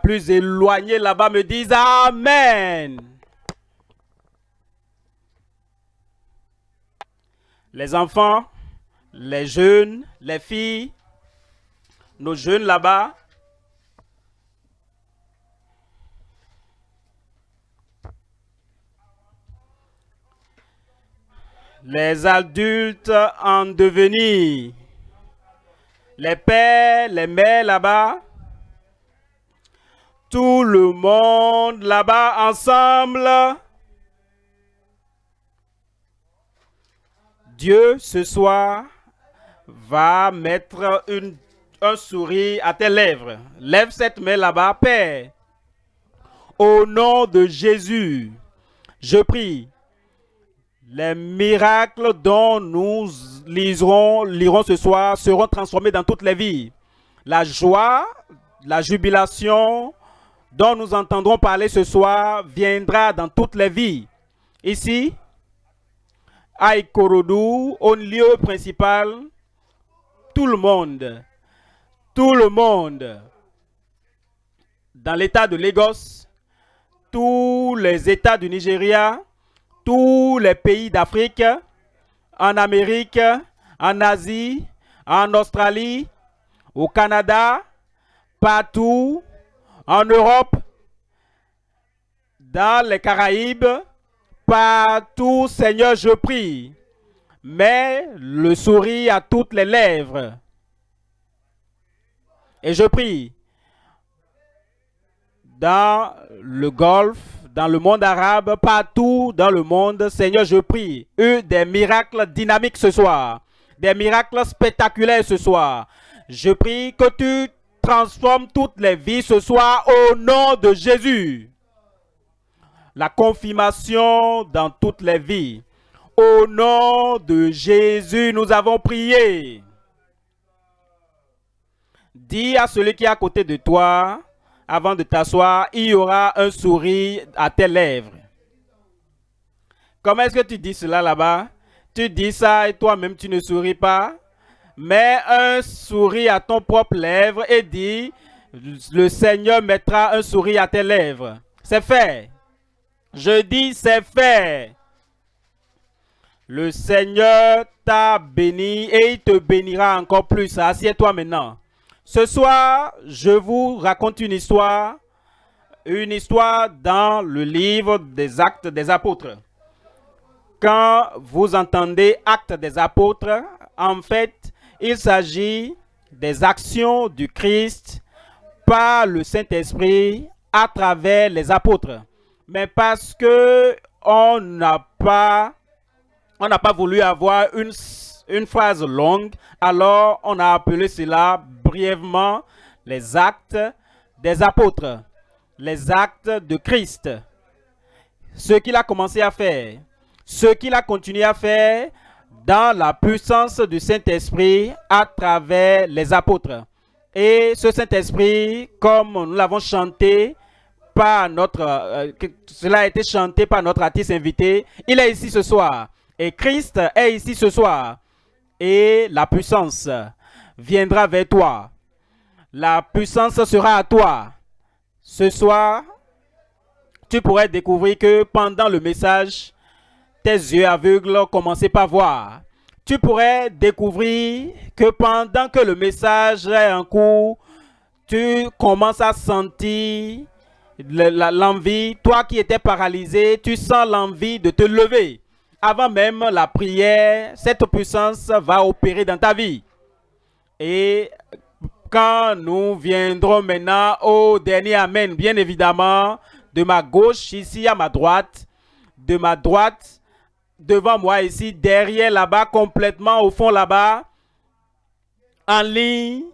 plus éloignés là-bas me disent Amen. Les enfants, les jeunes, les filles, nos jeunes là-bas, les adultes en devenir, les pères, les mères là-bas, tout le monde là-bas ensemble. Dieu, ce soir, va mettre un sourire à tes lèvres. Lève cette main là-bas, Père. Au nom de Jésus, je prie. Les miracles dont nous lirons ce soir seront transformés dans toutes les vies. La joie, la jubilation dont nous entendrons parler ce soir viendra dans toutes les vies. Ici, à Ikorodu, au lieu principal, tout le monde, dans l'état de Lagos, tous les états du Nigeria, tous les pays d'Afrique, en Amérique, en Asie, en Australie, au Canada, partout, en Europe, dans les Caraïbes, partout, Seigneur, je prie. Mets le sourire à toutes les lèvres. Et je prie dans le Golfe, dans le monde arabe, partout dans le monde, Seigneur, je prie des miracles dynamiques ce soir, des miracles spectaculaires ce soir. Je prie que tu transformes toutes les vies ce soir au nom de Jésus. La confirmation dans toutes les vies. Au nom de Jésus, nous avons prié. Dis à celui qui est à côté de toi, avant de t'asseoir, il y aura un sourire à tes lèvres. Comment est-ce que tu dis cela là-bas? Tu dis ça et toi-même tu ne souris pas? Mets un sourire à ton propre lèvre et dis, le Seigneur mettra un sourire à tes lèvres. C'est fait. Je dis, c'est fait. Le Seigneur t'a béni et il te bénira encore plus. Assieds-toi maintenant. Ce soir, je vous raconte une histoire dans le livre des Actes des Apôtres. Quand vous entendez Actes des Apôtres, en fait, il s'agit des actions du Christ par le Saint-Esprit à travers les apôtres. Mais parce que on n'a pas voulu avoir une phrase longue, alors on a appelé cela brièvement les actes des apôtres, les actes de Christ. Ce qu'il a commencé à faire, ce qu'il a continué à faire dans la puissance du Saint-Esprit à travers les apôtres. Et ce Saint-Esprit, comme nous l'avons chanté, cela a été chanté par notre artiste invité, il est ici ce soir. Et Christ est ici ce soir. Et la puissance viendra vers toi. La puissance sera à toi. Ce soir, tu pourrais découvrir que pendant le message, tes yeux aveugles commençaient par voir. Tu pourrais découvrir que pendant que le message est en cours, tu commences à sentir l'envie. Toi qui étais paralysé, tu sens l'envie de te lever. Avant même la prière, cette puissance va opérer dans ta vie. Et quand nous viendrons maintenant au dernier Amen, bien évidemment, de ma gauche, ici à ma droite, de ma droite, devant moi ici, derrière là-bas, complètement au fond là-bas, en ligne,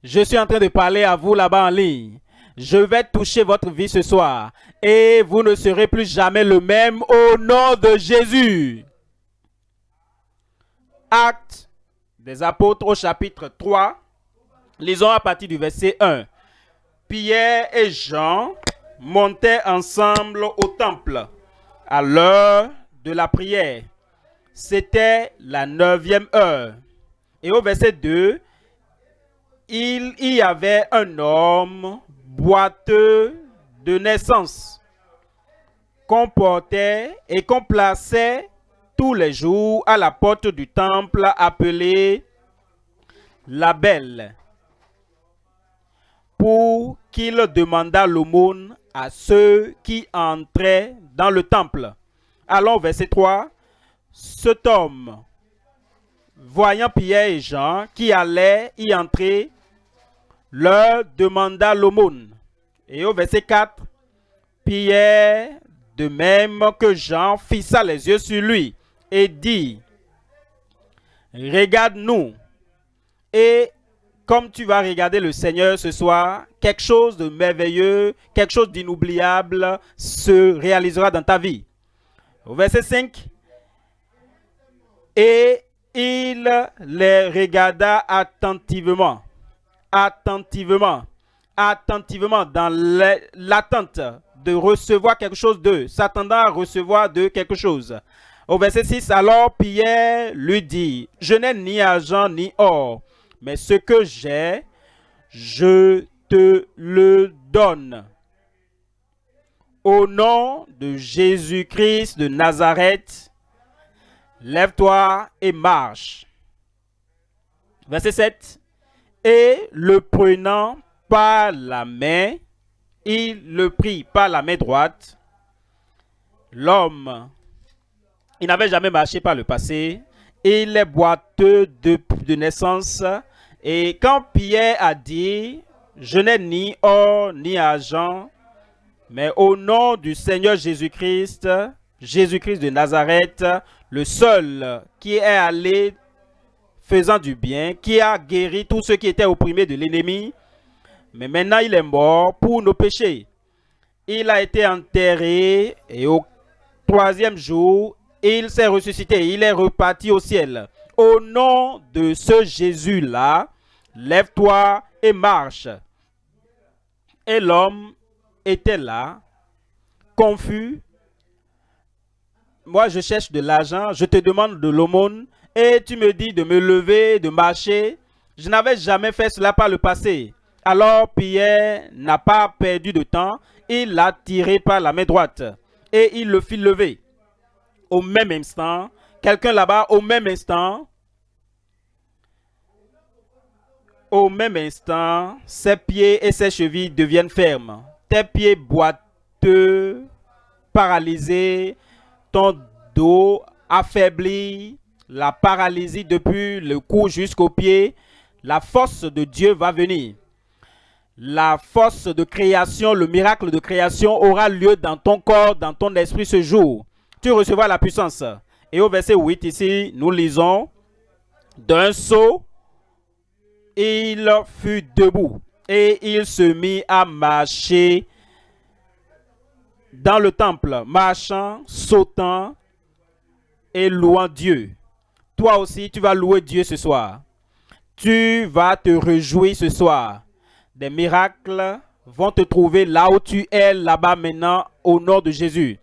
je suis en train de parler à vous là-bas en ligne. Je vais toucher votre vie ce soir et vous ne serez plus jamais le même au nom de Jésus. Actes des Apôtres au chapitre 3. Lisons à partir du verset 1. Pierre et Jean montaient ensemble au temple à l'heure de la prière. C'était la 9e heure. Et au verset 2, il y avait un homme boiteux de naissance qu'on portait et qu'on plaçait tous les jours à la porte du temple appelé la Belle, pour qu'il demandât l'aumône à ceux qui entraient dans le temple. Allons, verset 3. Cet homme, voyant Pierre et Jean qui allaient y entrer, leur demanda l'aumône. Et au verset 4, Pierre, de même que Jean, fixa les yeux sur lui et dit, regarde-nous. Et comme tu vas regarder le Seigneur ce soir, quelque chose de merveilleux, quelque chose d'inoubliable se réalisera dans ta vie. Au verset 5, et il les regarda attentivement, dans l'attente de recevoir quelque chose d'eux, s'attendant à recevoir de quelque chose. Au verset 6, alors Pierre lui dit, je n'ai ni argent ni or, mais ce que j'ai, je te le donne. Au nom de Jésus-Christ de Nazareth, lève-toi et marche. Verset 7. Et le prenant par la main, il le prit par la main droite. L'homme, il n'avait jamais marché par le passé. Il est boiteux de naissance. Et quand Pierre a dit, je n'ai ni or ni argent, mais au nom du Seigneur Jésus-Christ, Jésus-Christ de Nazareth, le seul qui est allé faisant du bien, qui a guéri tous ceux qui étaient opprimés de l'ennemi, mais maintenant il est mort pour nos péchés. Il a été enterré et au troisième jour, il s'est ressuscité, il est reparti au ciel. Au nom de ce Jésus-là, lève-toi et marche. Et l'homme était là, confus. Moi, je cherche de l'argent, je te demande de l'aumône et tu me dis de me lever, de marcher. Je n'avais jamais fait cela par le passé. Alors Pierre n'a pas perdu de temps, il l'a tiré par la main droite et il le fit lever. Au même instant, quelqu'un là-bas, au même instant, ses pieds et ses chevilles deviennent fermes. Tes pieds boiteux, paralysés, ton dos affaibli, la paralysie depuis le cou jusqu'aux pieds. La force de Dieu va venir. La force de création, le miracle de création aura lieu dans ton corps, dans ton esprit ce jour. Tu recevras la puissance. Et au verset 8 ici, nous lisons, d'un saut, il fut debout et il se mit à marcher dans le temple, marchant, sautant et louant Dieu. Toi aussi, tu vas louer Dieu ce soir. Tu vas te réjouir ce soir. Des miracles vont te trouver là où tu es, là-bas maintenant, au nom de Jésus.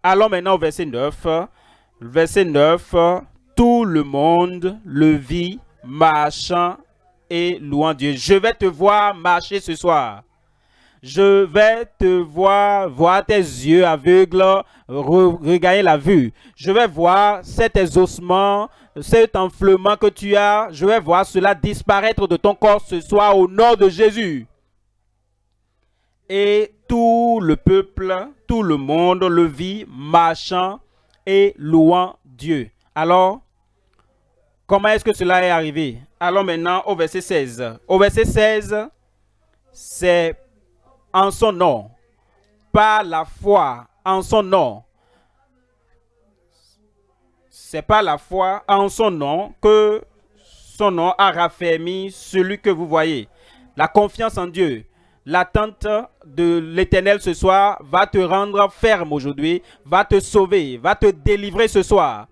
Allons maintenant au verset 9. Verset 9, tout le monde le vit marchant et louant Dieu. Je vais te voir marcher ce soir. Je vais te voir tes yeux aveugles regagner la vue. Je vais voir cet ossements, cet enflement que tu as. Je vais voir cela disparaître de ton corps ce soir au nom de Jésus. Et tout le peuple, tout le monde le vit marchant et louant Dieu. Alors, comment est-ce que cela est arrivé? Allons maintenant au verset 16. Au verset 16, c'est en son nom, par la foi en son nom. C'est par la foi en son nom que son nom a raffermi celui que vous voyez. La confiance en Dieu, l'attente de l'Éternel ce soir va te rendre ferme aujourd'hui, va te sauver, va te délivrer ce soir.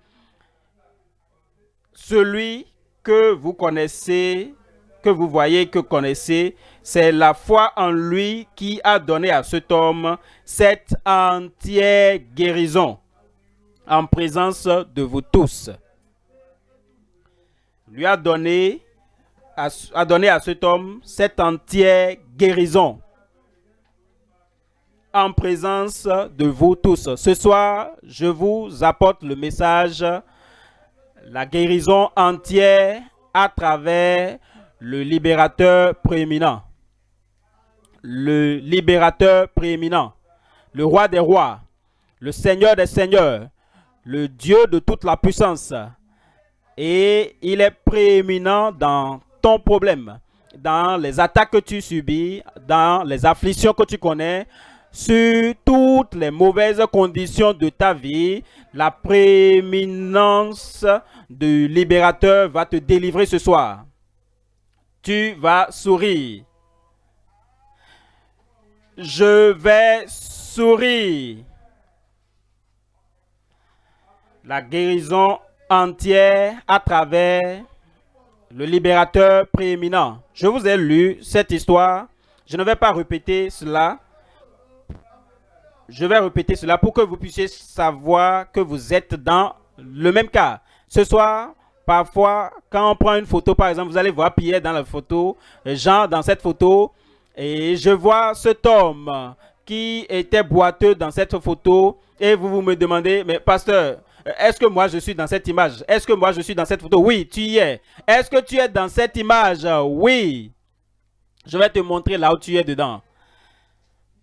Celui que vous connaissez, que vous voyez, que vous connaissez, c'est la foi en lui qui a donné à cet homme cette entière guérison en présence de vous tous. Lui a donné à cet homme cette entière guérison en présence de vous tous. Ce soir, je vous apporte le message, la guérison entière à travers le libérateur prééminent. Le libérateur prééminent, le roi des rois, le Seigneur des seigneurs, le Dieu de toute la puissance. Et il est prééminent dans ton problème, dans les attaques que tu subis, dans les afflictions que tu connais, sur toutes les mauvaises conditions de ta vie. La prééminence du libérateur va te délivrer ce soir. Tu vas sourire. Je vais sourire. La guérison entière à travers le libérateur prééminent. Je vous ai lu cette histoire. Je ne vais pas répéter cela. Je vais répéter cela pour que vous puissiez savoir que vous êtes dans le même cas. Ce soir, parfois, quand on prend une photo, par exemple, vous allez voir Pierre dans la photo, Jean dans cette photo, et je vois cet homme qui était boiteux dans cette photo, et vous me demandez, mais pasteur, est-ce que moi je suis dans cette image? Est-ce que moi je suis dans cette photo? Oui, tu y es. Est-ce que tu es dans cette image? Oui. Je vais te montrer là où tu es dedans.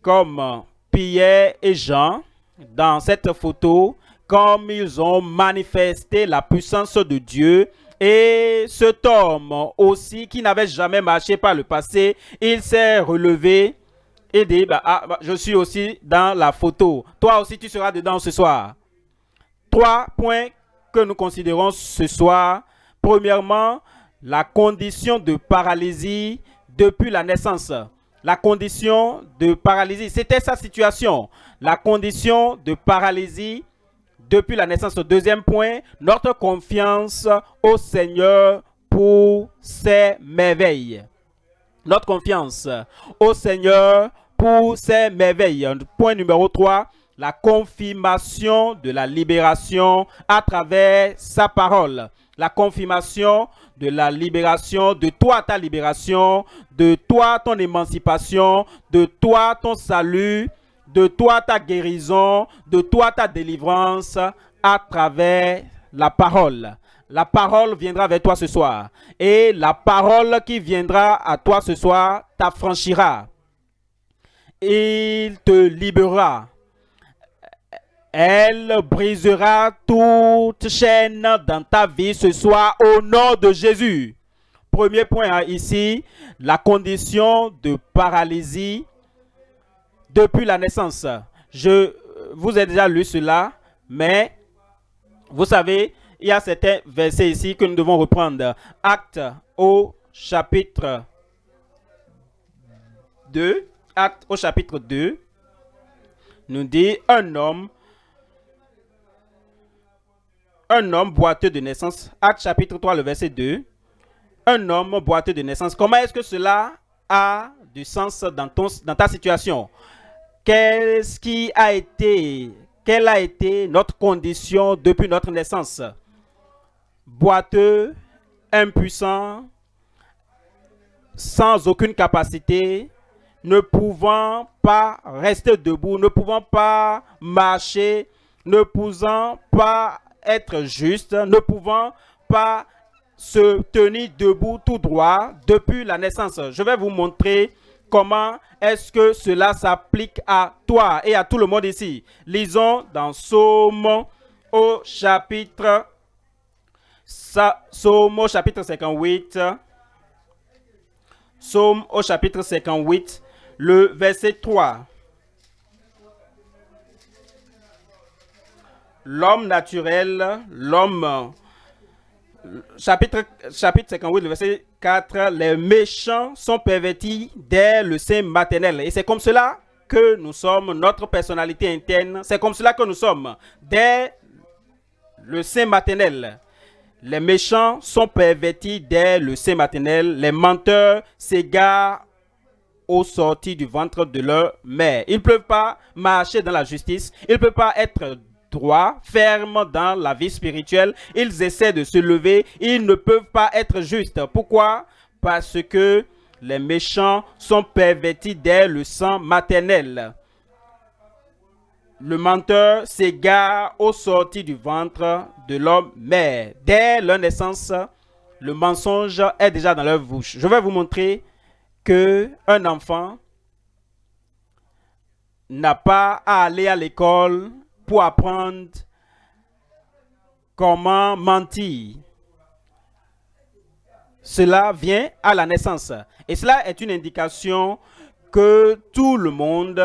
Comme Pierre et Jean, dans cette photo, comme ils ont manifesté la puissance de Dieu, et cet homme aussi qui n'avait jamais marché par le passé, il s'est relevé et dit, je suis aussi dans la photo. Toi aussi tu seras dedans ce soir. 3 points que nous considérons ce soir. Premièrement, la condition de paralysie depuis la naissance. La condition de paralysie, c'était sa situation. La condition de paralysie depuis la naissance. Deuxième point, notre confiance au Seigneur pour ses merveilles. Notre confiance au Seigneur pour ses merveilles. Point numéro 3. La confirmation de la libération à travers sa parole. La confirmation de la libération, de toi ta libération, de toi ton émancipation, de toi ton salut, de toi ta guérison, de toi ta délivrance à travers la parole. La parole viendra vers toi ce soir. Et la parole qui viendra à toi ce soir t'affranchira. Il te libérera. Elle brisera toute chaîne dans ta vie ce soir au nom de Jésus. Premier point ici, la condition de paralysie depuis la naissance. Je vous ai déjà lu cela, mais vous savez, il y a certains versets ici que nous devons reprendre. Actes au chapitre 2. Actes au chapitre 2 nous dit un homme boiteux de naissance. Actes chapitre 3, le verset 2. Un homme boiteux de naissance. Comment est-ce que cela a du sens dans ta situation? Quelle a été notre condition depuis notre naissance? Boiteux, impuissant, sans aucune capacité, ne pouvant pas rester debout, ne pouvant pas marcher, ne pouvant pas être juste, ne pouvant pas se tenir debout tout droit depuis la naissance. Je vais vous montrer comment est-ce que cela s'applique à toi et à tout le monde ici. Lisons dans Psaume au chapitre 58. Psaume au chapitre 58, le verset 3. L'homme naturel, chapitre 58, le verset 4, les méchants sont pervertis dès le sein maternel. Et c'est comme cela que nous sommes, notre personnalité interne, c'est comme cela que nous sommes, dès le sein maternel. Les méchants sont pervertis dès le sein maternel. Les menteurs s'égarent aux sorties du ventre de leur mère. Ils ne peuvent pas marcher dans la justice. Ils ne peuvent pas être droits, fermes dans la vie spirituelle. Ils essaient de se lever. Ils ne peuvent pas être justes. Pourquoi? Parce que les méchants sont pervertis dès le sang maternel. le menteur s'égare aux sorties du ventre de l'homme, mais dès leur naissance, le mensonge est déjà dans leur bouche. Je vais vous montrer qu'un enfant n'a pas à aller à l'école pour apprendre comment mentir. Cela vient à la naissance. Et cela est une indication que tout le monde,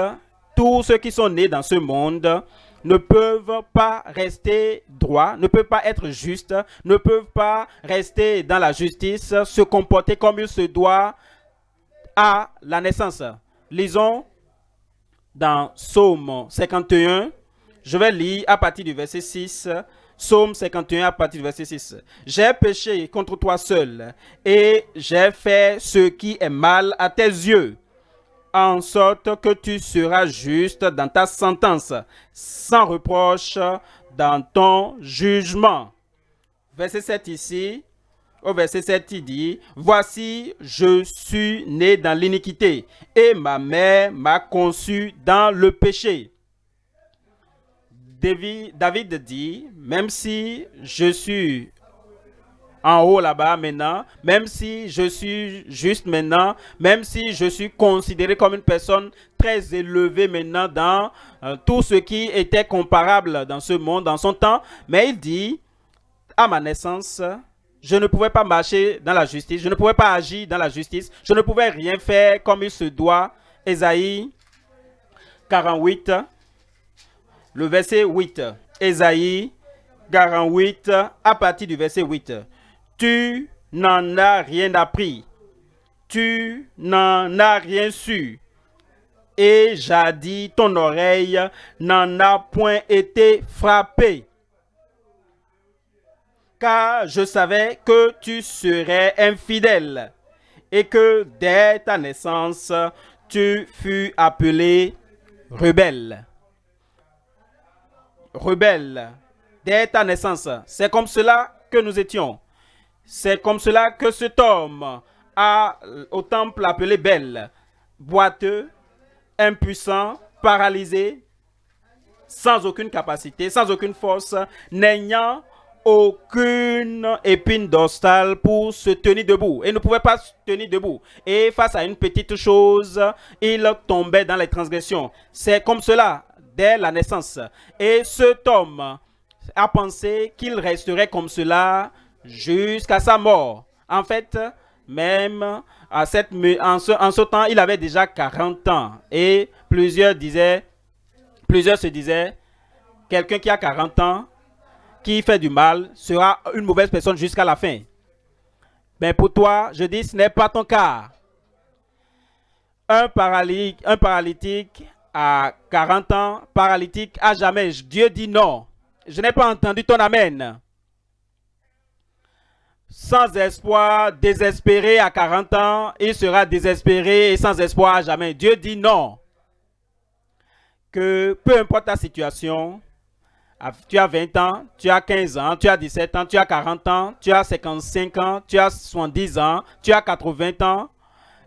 tous ceux qui sont nés dans ce monde, ne peuvent pas rester droits, ne peuvent pas être justes, ne peuvent pas rester dans la justice, se comporter comme il se doit à la naissance. Lisons dans Psaume 51, je vais lire à partir du verset 6, Psaume 51 à partir du verset 6. J'ai péché contre toi seul et j'ai fait ce qui est mal à tes yeux, en sorte que tu seras juste dans ta sentence, sans reproche dans ton jugement. Verset 7 ici, au verset 7, il dit, « Voici, je suis né dans l'iniquité, et ma mère m'a conçu dans le péché. » David dit, même si je suis en haut là-bas maintenant, même si je suis juste maintenant, même si je suis considéré comme une personne très élevée maintenant dans tout ce qui était comparable dans ce monde, dans son temps, mais il dit, à ma naissance, je ne pouvais pas marcher dans la justice, je ne pouvais pas agir dans la justice, je ne pouvais rien faire comme il se doit. Ésaïe 48, le verset 8. Ésaïe 48, à partir du verset 8. Tu n'en as rien appris, tu n'en as rien su, et jadis ton oreille n'en a point été frappée. Car je savais que tu serais infidèle et que dès ta naissance, tu fus appelé rebelle. Rebelle, dès ta naissance. C'est comme cela que nous étions. C'est comme cela que cet homme a au temple appelé Bel, boiteux, impuissant, paralysé, sans aucune capacité, sans aucune force, n'ayant aucune épine dorsale pour se tenir debout. Il ne pouvait pas se tenir debout. Et face à une petite chose, il tombait dans les transgressions. C'est comme cela dès la naissance. Et cet homme a pensé qu'il resterait comme cela jusqu'à sa mort. En fait, même en ce temps, il avait déjà 40 ans. Et plusieurs se disaient, quelqu'un qui a 40 ans, qui fait du mal, sera une mauvaise personne jusqu'à la fin. Mais pour toi, je dis, ce n'est pas ton cas. Un paralytique à 40 ans, paralytique à jamais. Dieu dit non. Je n'ai pas entendu ton amen. Sans espoir, désespéré à 40 ans, il sera désespéré et sans espoir à jamais. Dieu dit non. Que peu importe ta situation, tu as 20 ans, tu as 15 ans, tu as 17 ans, tu as 40 ans, tu as 55 ans, tu as 70 ans, tu as 80 ans,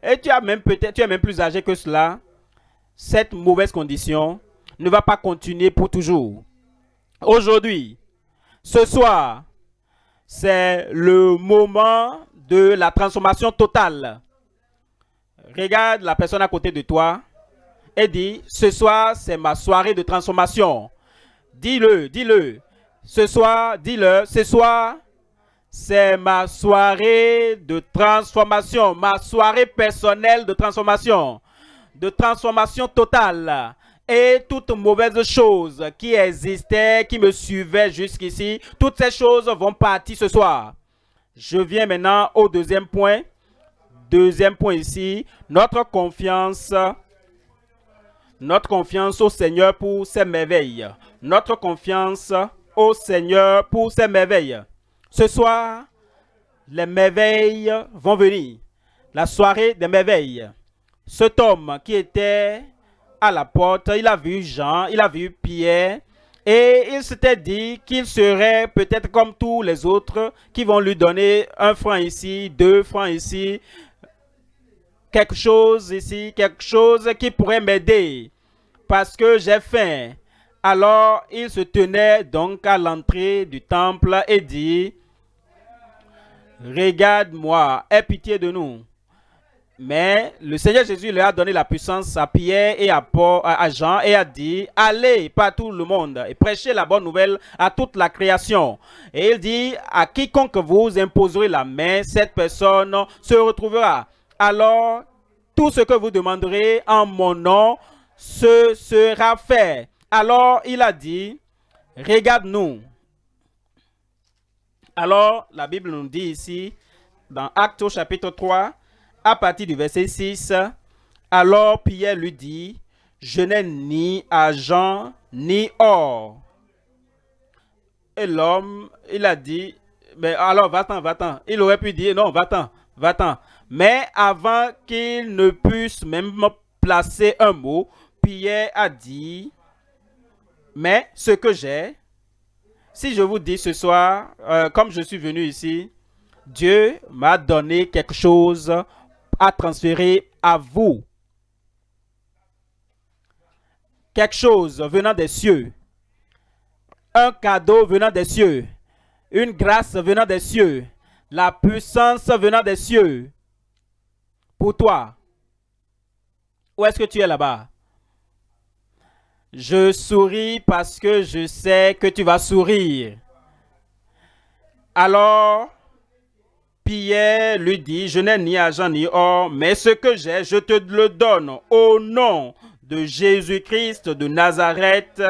et tu es même plus âgé que cela. Cette mauvaise condition ne va pas continuer pour toujours. Aujourd'hui, ce soir, c'est le moment de la transformation totale. Regarde la personne à côté de toi et dis, ce soir, c'est ma soirée de transformation. Dis-le, dis-le. Ce soir, dis-le, ce soir, c'est ma soirée de transformation, ma soirée personnelle de transformation totale. Et toute mauvaise chose qui existait, qui me suivait jusqu'ici, toutes ces choses vont partir ce soir. Je viens maintenant au deuxième point. Deuxième point ici, notre confiance au Seigneur pour ses merveilles. Notre confiance au Seigneur pour ses merveilles. Ce soir, les merveilles vont venir. La soirée des merveilles. Cet homme qui était à la porte, il a vu Jean, il a vu Pierre, et il s'était dit qu'il serait peut-être comme tous les autres qui vont lui donner 1 franc ici, 2 francs ici, quelque chose ici, quelque chose qui pourrait m'aider parce que j'ai faim. Alors il se tenait donc à l'entrée du temple et dit, regarde-moi, aie pitié de nous. Mais le Seigneur Jésus leur a donné la puissance à Pierre et à Jean et a dit, allez par tout le monde et prêchez la bonne nouvelle à toute la création. Et il dit, à quiconque vous imposerez la main, cette personne se retrouvera. Alors, tout ce que vous demanderez en mon nom, ce sera fait. Alors, il a dit, regarde-nous. Alors, la Bible nous dit ici, dans Actes au chapitre 3, à partir du verset 6, alors Pierre lui dit, je n'ai ni argent ni or. Et l'homme, il a dit, mais alors va-t'en. Il aurait pu dire, non, va-t'en. Mais avant qu'il ne puisse même placer un mot, Pierre a dit, mais ce que j'ai, si je vous dis ce soir, comme je suis venu ici, Dieu m'a donné quelque chose à transférer à vous. Quelque chose venant des cieux. Un cadeau venant des cieux. Une grâce venant des cieux. La puissance venant des cieux. Pour toi. Où est-ce que tu es là-bas? Je souris parce que je sais que tu vas sourire. Alors, Pierre lui dit, je n'ai ni argent ni or, mais ce que j'ai, je te le donne au nom de Jésus-Christ de Nazareth.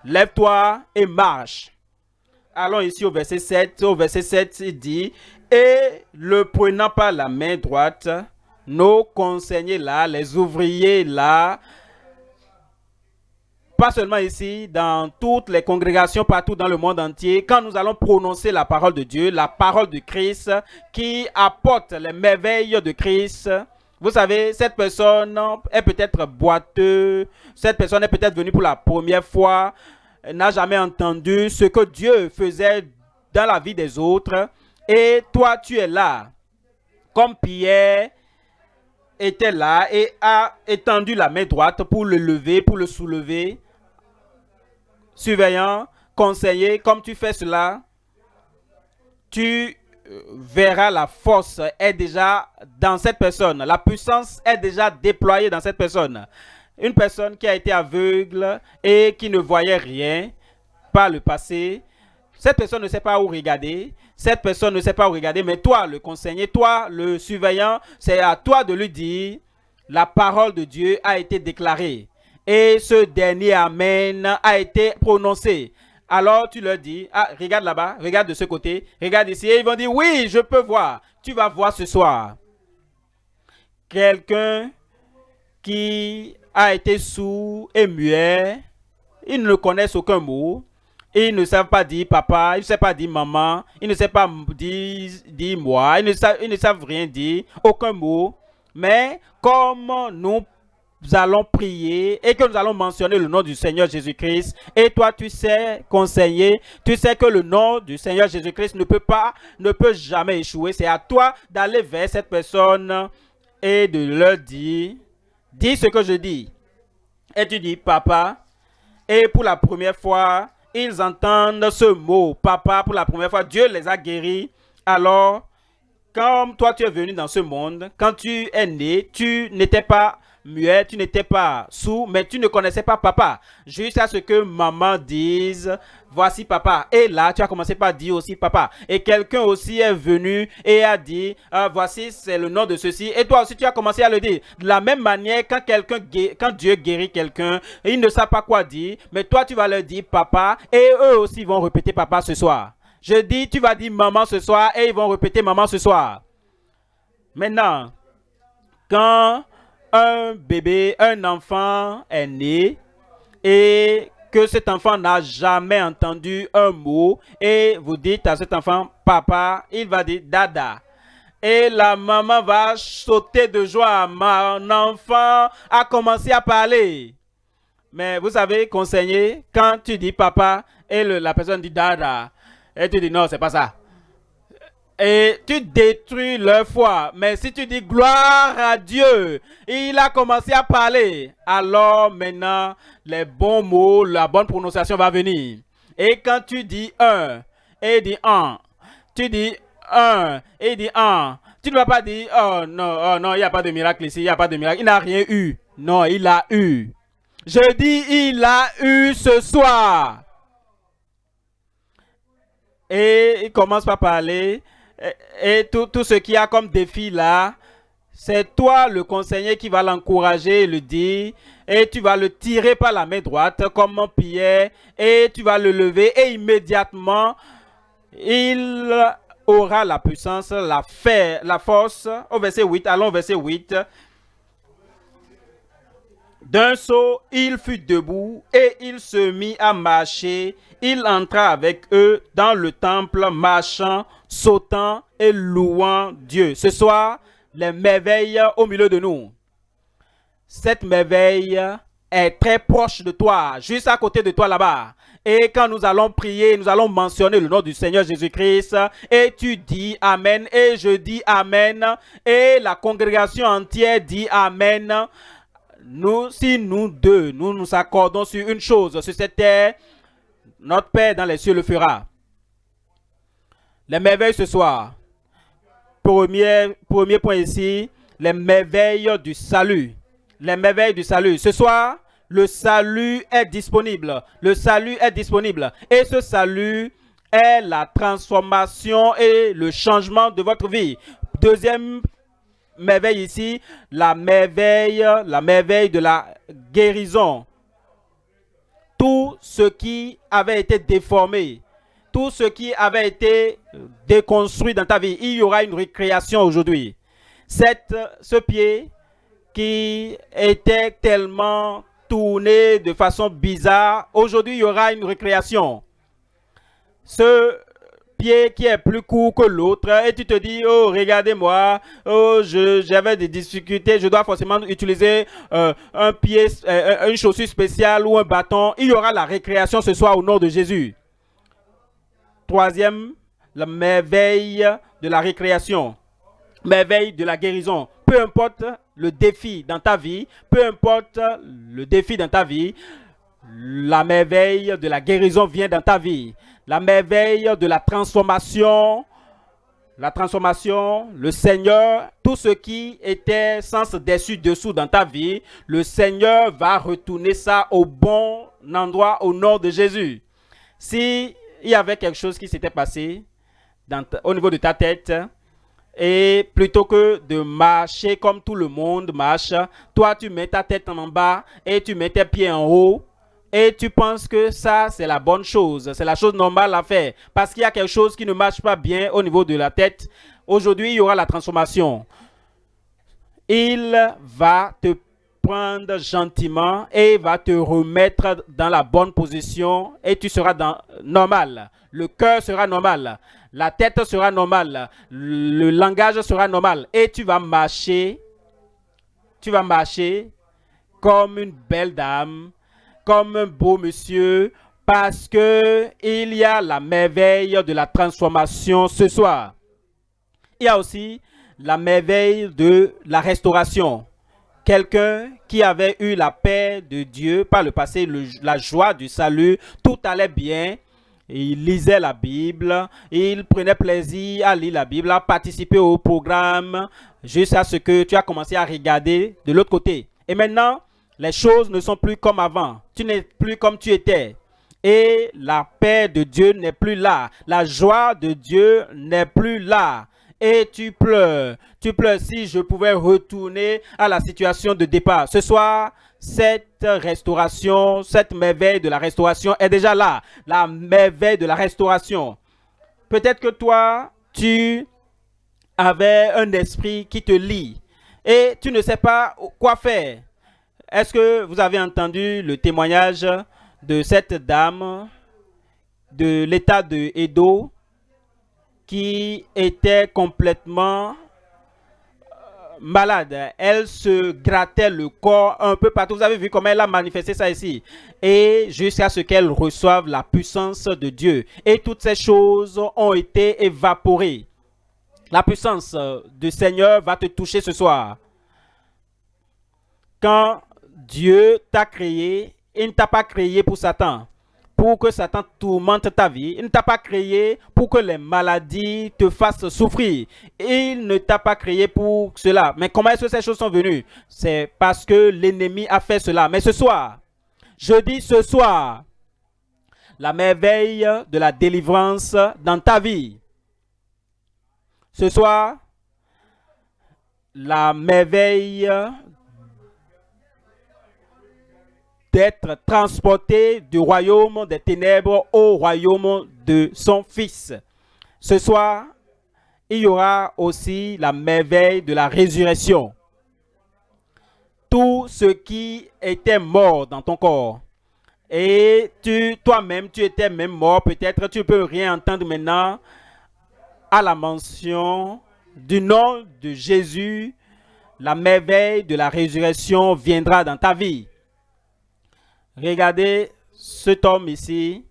Lève-toi et marche. Allons ici au verset 7. Au verset 7, il dit, et le prenant par la main droite, nos conseillers là, les ouvriers là, pas seulement ici, dans toutes les congrégations partout dans le monde entier, quand nous allons prononcer la parole de Dieu, la parole de Christ, qui apporte les merveilles de Christ. Vous savez, cette personne est peut-être boiteuse, cette personne est peut-être venue pour la première fois, n'a jamais entendu ce que Dieu faisait dans la vie des autres, et toi tu es là, comme Pierre était là et a étendu la main droite pour le lever, pour le soulever. Surveillant, conseiller, comme tu fais cela, tu verras la force est déjà dans cette personne. La puissance est déjà déployée dans cette personne. Une personne qui a été aveugle et qui ne voyait rien par le passé, cette personne ne sait pas où regarder. Cette personne ne sait pas où regarder, mais toi, le conseiller, toi, le surveillant, c'est à toi de lui dire, la parole de Dieu a été déclarée. Et ce dernier Amen a été prononcé. Alors tu leur dis, ah, regarde là-bas, regarde de ce côté, regarde ici. Et ils vont dire, oui, je peux voir. Tu vas voir ce soir. Quelqu'un qui a été sourd et muet, ils ne connaissent aucun mot. Ils ne savent pas dire papa, ils ne savent pas dire maman, ils ne savent pas dire moi, ils ne savent rien dire, aucun mot. Mais comme nous allons prier et que nous allons mentionner le nom du Seigneur Jésus-Christ, et toi tu sais, conseiller, tu sais que le nom du Seigneur Jésus-Christ ne peut jamais échouer. C'est à toi d'aller vers cette personne et de leur dire, dis ce que je dis. Et tu dis papa, et pour la première fois, ils entendent ce mot, papa, pour la première fois, Dieu les a guéris. Alors, comme toi tu es venu dans ce monde, quand tu es né, tu n'étais pas muet, tu n'étais pas sourd, mais tu ne connaissais pas papa. Jusqu'à ce que maman dise, voici papa. Et là, tu as commencé par dire aussi papa. Et quelqu'un aussi est venu et a dit, voici c'est le nom de ceci. Et toi aussi tu as commencé à le dire. De la même manière, quand Dieu guérit quelqu'un, il ne sait pas quoi dire, mais toi tu vas leur dire papa, et eux aussi vont répéter papa ce soir. Je dis, tu vas dire maman ce soir, et ils vont répéter maman ce soir. Maintenant, quand un bébé, un enfant est né et que cet enfant n'a jamais entendu un mot et vous dites à cet enfant papa, il va dire dada. Et la maman va sauter de joie. Mon enfant a commencé à parler. Mais vous savez, conseiller, quand tu dis papa et la personne dit dada, et tu dis non, c'est pas ça. et tu détruis leur foi. Mais si tu dis gloire à Dieu, il a commencé à parler, alors maintenant les bons mots, la bonne prononciation va venir. Et quand tu dis un, et dit un, tu dis un, et dit un, tu ne vas pas dire oh non, il n'y a pas de miracle ici, il n'y a pas de miracle, il n'a rien eu. Non, il a eu. Je dis il a eu ce soir. Et il commence par parler. Et tout ce qu'il y a comme défi là, c'est toi le conseiller qui va l'encourager et le dire. Et tu vas le tirer par la main droite comme Pierre. Et tu vas le lever et immédiatement, il aura la puissance, la force. Au verset 8, allons au verset 8. D'un saut, il fut debout et il se mit à marcher. Il entra avec eux dans le temple, marchant, sautant et louant Dieu. Ce soir, les merveilles au milieu de nous. Cette merveille est très proche de toi, juste à côté de toi là-bas. Et quand nous allons prier, nous allons mentionner le nom du Seigneur Jésus-Christ. Et tu dis Amen et je dis Amen. Et la congrégation entière dit Amen. Si nous deux, nous nous accordons sur une chose, sur cette terre, notre Père dans les cieux le fera. Les merveilles ce soir. Premier point ici, les merveilles du salut. Les merveilles du salut. Ce soir, le salut est disponible. Le salut est disponible. Et ce salut est la transformation et le changement de votre vie. Deuxième merveille ici, la merveille de la guérison. Tout ce qui avait été déformé, tout ce qui avait été déconstruit dans ta vie, il y aura une récréation aujourd'hui. Ce pied qui était tellement tourné de façon bizarre, aujourd'hui il y aura une récréation. Ce pied qui est plus court que l'autre et tu te dis oh regardez-moi, oh j'avais des difficultés, je dois forcément utiliser un pied, une chaussure spéciale ou un bâton. Il y aura la récréation ce soir au nom de Jésus. Troisième, la merveille de la récréation, merveille de la guérison. Peu importe le défi dans ta vie, peu importe le défi dans ta vie, la merveille de la guérison vient dans ta vie. La merveille de la transformation, le Seigneur, tout ce qui était sens dessus-dessous dans ta vie, le Seigneur va retourner ça au bon endroit au nom de Jésus. Si il y avait quelque chose qui s'était passé au niveau de ta tête, et plutôt que de marcher comme tout le monde marche, toi tu mets ta tête en bas et tu mets tes pieds en haut. Et tu penses que ça, c'est la bonne chose. C'est la chose normale à faire. Parce qu'il y a quelque chose qui ne marche pas bien au niveau de la tête. Aujourd'hui, il y aura la transformation. Il va te prendre gentiment et va te remettre dans la bonne position. Et tu seras normal. Le cœur sera normal. La tête sera normale. Le langage sera normal. Et tu vas marcher. Tu vas marcher comme une belle dame, comme un beau monsieur, parce que il y a la merveille de la transformation ce soir. Il y a aussi la merveille de la restauration. Quelqu'un qui avait eu la paix de Dieu par le passé, la joie du salut, tout allait bien. Il lisait la Bible, il prenait plaisir à lire la Bible, à participer au programme, jusqu'à ce que tu as commencé à regarder de l'autre côté. Et maintenant, les choses ne sont plus comme avant. Tu n'es plus comme tu étais. Et la paix de Dieu n'est plus là. La joie de Dieu n'est plus là. Et tu pleures. Tu pleures. Si je pouvais retourner à la situation de départ. Ce soir, cette restauration, cette merveille de la restauration est déjà là. La merveille de la restauration. Peut-être que toi, tu avais un esprit qui te lie. Et tu ne sais pas quoi faire. Est-ce que vous avez entendu le témoignage de cette dame de l'état de Edo qui était complètement malade? Elle se grattait le corps un peu partout. Vous avez vu comment elle a manifesté ça ici. Et jusqu'à ce qu'elle reçoive la puissance de Dieu. Et toutes ces choses ont été évaporées. La puissance du Seigneur va te toucher ce soir. Quand Dieu t'a créé, il ne t'a pas créé pour Satan, pour que Satan tourmente ta vie. Il ne t'a pas créé pour que les maladies te fassent souffrir. Il ne t'a pas créé pour cela. Mais comment est-ce que ces choses sont venues? C'est parce que l'ennemi a fait cela. Mais ce soir, je dis ce soir, la merveille de la délivrance dans ta vie. Ce soir, la merveille d'être transporté du royaume des ténèbres au royaume de son Fils. Ce soir, il y aura aussi la merveille de la résurrection. Tout ce qui était mort dans ton corps, et toi-même, tu étais même mort, peut-être tu ne peux rien entendre maintenant, à la mention du nom de Jésus, la merveille de la résurrection viendra dans ta vie. Regardez cet homme ici.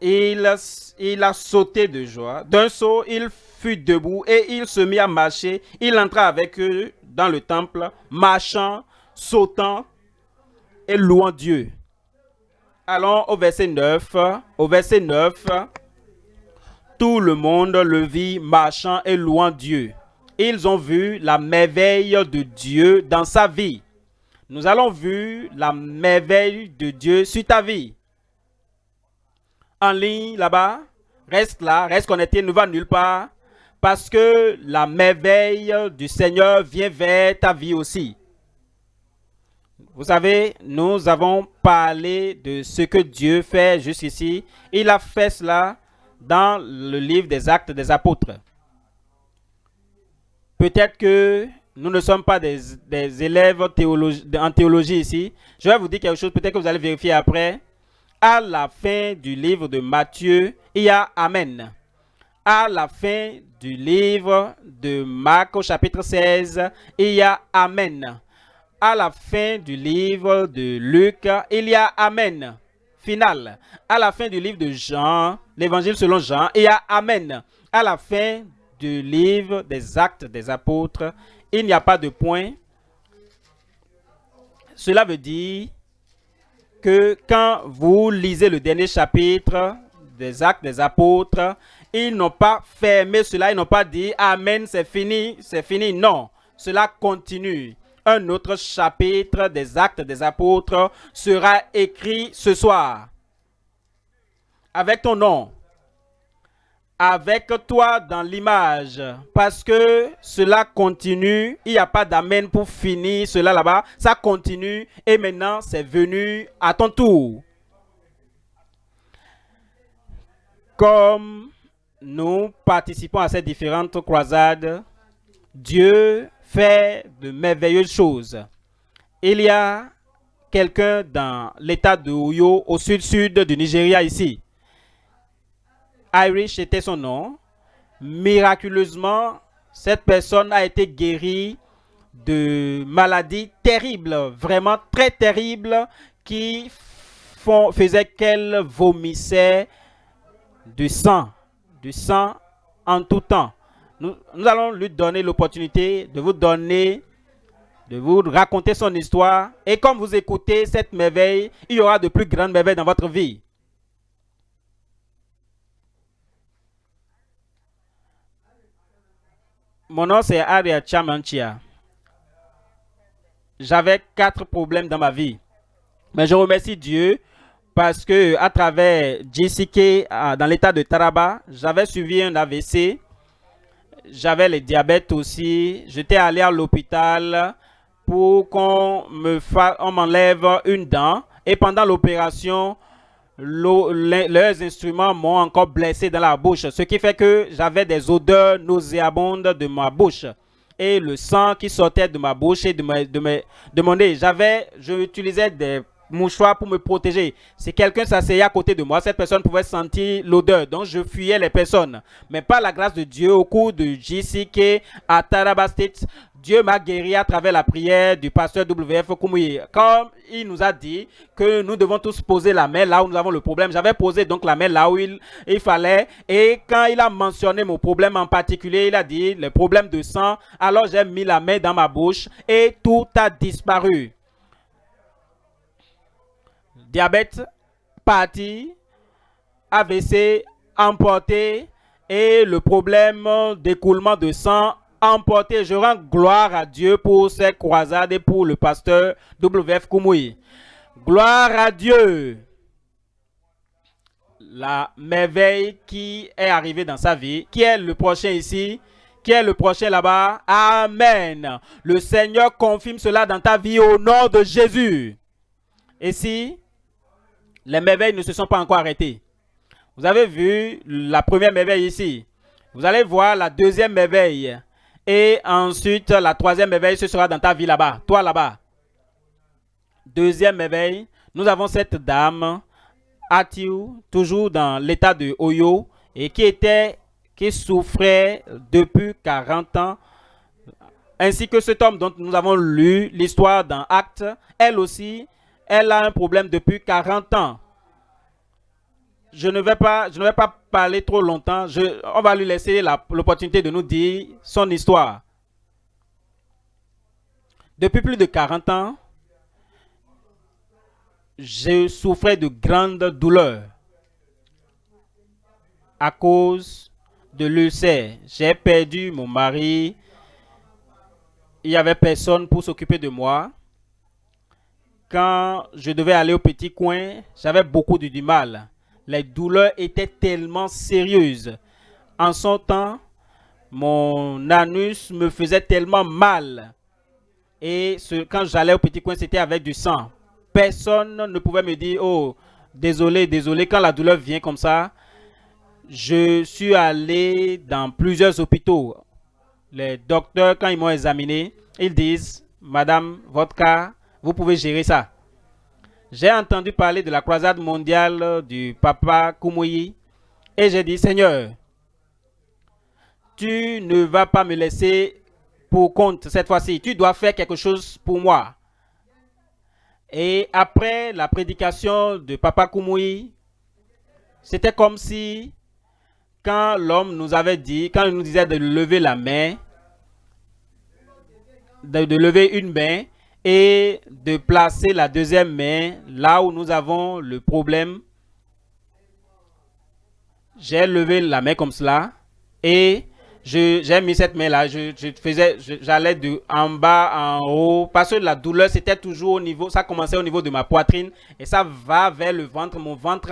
Il a sauté de joie. D'un saut, il fut debout et il se mit à marcher. Il entra avec eux dans le temple, marchant, sautant et louant Dieu. Allons au verset 9. Au verset 9, tout le monde le vit marchant et louant Dieu. Ils ont vu la merveille de Dieu dans sa vie. Nous allons voir la merveille de Dieu sur ta vie. En ligne, là-bas, reste là, reste connecté, ne va nulle part. Parce que la merveille du Seigneur vient vers ta vie aussi. Vous savez, nous avons parlé de ce que Dieu fait jusqu'ici. Il a fait cela dans le livre des Actes des Apôtres. Peut-être que nous ne sommes pas des élèves en théologie ici. Je vais vous dire quelque chose, peut-être que vous allez vérifier après. À la fin du livre de Matthieu, il y a Amen. À la fin du livre de Marc au chapitre 16, il y a Amen. À la fin du livre de Luc, il y a Amen. Final. À la fin du livre de Jean, l'évangile selon Jean, il y a Amen. À la fin du livre des Actes des Apôtres, il n'y a pas de point. Cela veut dire que quand vous lisez le dernier chapitre des Actes des Apôtres, ils n'ont pas fermé cela, ils n'ont pas dit Amen, c'est fini, c'est fini. Non, cela continue. Un autre chapitre des Actes des Apôtres sera écrit ce soir avec ton nom, avec toi dans l'image, parce que cela continue. Il n'y a pas d'amen pour finir cela là-bas. Ça continue et maintenant c'est venu à ton tour. Comme nous participons à ces différentes croisades, Dieu fait de merveilleuses choses. Il y a quelqu'un dans l'état de Uyo, au sud-sud du Nigeria ici. Irish était son nom. Miraculeusement, cette personne a été guérie de maladies terribles, vraiment très terribles, qui faisaient qu'elle vomissait du sang en tout temps. Nous allons lui donner l'opportunité de vous raconter son histoire. Et comme vous écoutez cette merveille, il y aura de plus grandes merveilles dans votre vie. Mon nom c'est Aria Chamanchia. J'avais 4 problèmes dans ma vie. Mais je remercie Dieu parce que à travers JCK dans l'état de Taraba, j'avais suivi un AVC. J'avais le diabète aussi. J'étais allé à l'hôpital pour qu'on m'enlève une dent. Et pendant l'opération, leurs instruments m'ont encore blessé dans la bouche. Ce qui fait que j'avais des odeurs nauséabondes de ma bouche. Et le sang qui sortait de ma bouche et de mon nez. Je utilisais des mouchoir pour me protéger. Si quelqu'un s'asseyait à côté de moi, cette personne pouvait sentir l'odeur. Donc, je fuyais les personnes. Mais par la grâce de Dieu, au cours de JCK à Taraba State, Dieu m'a guéri à travers la prière du pasteur WF Kumuyi. Comme il nous a dit que nous devons tous poser la main là où nous avons le problème, j'avais posé donc la main là où il fallait. Et quand il a mentionné mon problème en particulier, il a dit le problème de sang. Alors j'ai mis la main dans ma bouche et tout a disparu. Diabète parti, AVC emporté et le problème d'écoulement de sang emporté. Je rends gloire à Dieu pour ces croisades et pour le pasteur WF Kumuyi. Gloire à Dieu. La merveille qui est arrivée dans sa vie. Qui est le prochain ici? Qui est le prochain là-bas? Amen. Le Seigneur confirme cela dans ta vie au nom de Jésus. Et si les merveilles ne se sont pas encore arrêtées, vous avez vu la première merveille ici. Vous allez voir la deuxième merveille. Et ensuite, la troisième merveille, ce sera dans ta vie là-bas. Toi là-bas. Deuxième merveille, nous avons cette dame, Atiu, toujours dans l'état de Oyo, et qui souffrait depuis 40 ans. Ainsi que cet homme dont nous avons lu l'histoire dans Actes, elle aussi, elle a un problème depuis 40 ans. Je ne vais pas parler trop longtemps. On va lui laisser l'opportunité de nous dire son histoire. Depuis plus de 40 ans, je souffrais de grandes douleurs à cause de l'ulcère. J'ai perdu mon mari. Il n'y avait personne pour s'occuper de moi. Quand je devais aller au petit coin, j'avais beaucoup du mal. Les douleurs étaient tellement sérieuses. En son temps, mon anus me faisait tellement mal. Et quand j'allais au petit coin, c'était avec du sang. Personne ne pouvait me dire, oh, désolé, désolé. Quand la douleur vient comme ça, je suis allé dans plusieurs hôpitaux. Les docteurs, quand ils m'ont examiné, ils disent, madame, votre cas, vous pouvez gérer ça. J'ai entendu parler de la croisade mondiale du papa Kumuyi et j'ai dit, Seigneur, tu ne vas pas me laisser pour compte cette fois-ci. Tu dois faire quelque chose pour moi. Et après la prédication de papa Kumuyi, c'était comme si quand l'homme nous avait dit, quand il nous disait de lever la main, de lever une main, et de placer la deuxième main là où nous avons le problème. J'ai levé la main comme cela et j'ai mis cette main là. J'allais de en bas en haut parce que la douleur c'était toujours au niveau, ça commençait au niveau de ma poitrine et ça va vers le ventre. Mon ventre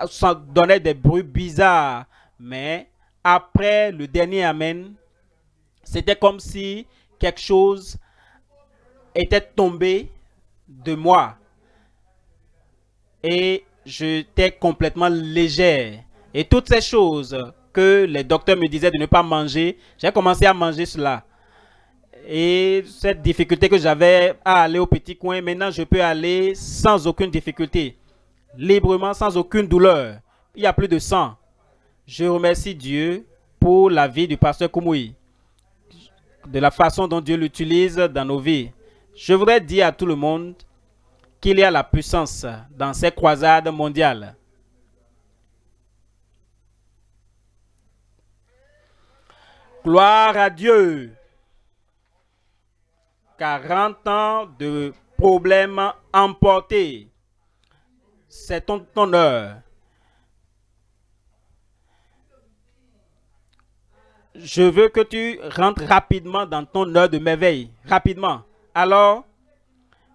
ça donnait des bruits bizarres. Mais après le dernier amen, c'était comme si quelque chose était tombé de moi et j'étais complètement légère. Et toutes ces choses que les docteurs me disaient de ne pas manger, j'ai commencé à manger cela. Et cette difficulté que j'avais à aller au petit coin, maintenant je peux aller sans aucune difficulté, librement, sans aucune douleur. Il n'y a plus de sang. Je remercie Dieu pour la vie du pasteur Kumuyi, de la façon dont Dieu l'utilise dans nos vies. Je voudrais dire à tout le monde qu'il y a la puissance dans ces croisades mondiales. Gloire à Dieu. 40 ans de problèmes emportés. C'est ton honneur. Je veux que tu rentres rapidement dans ton heure de merveille. Rapidement. Alors,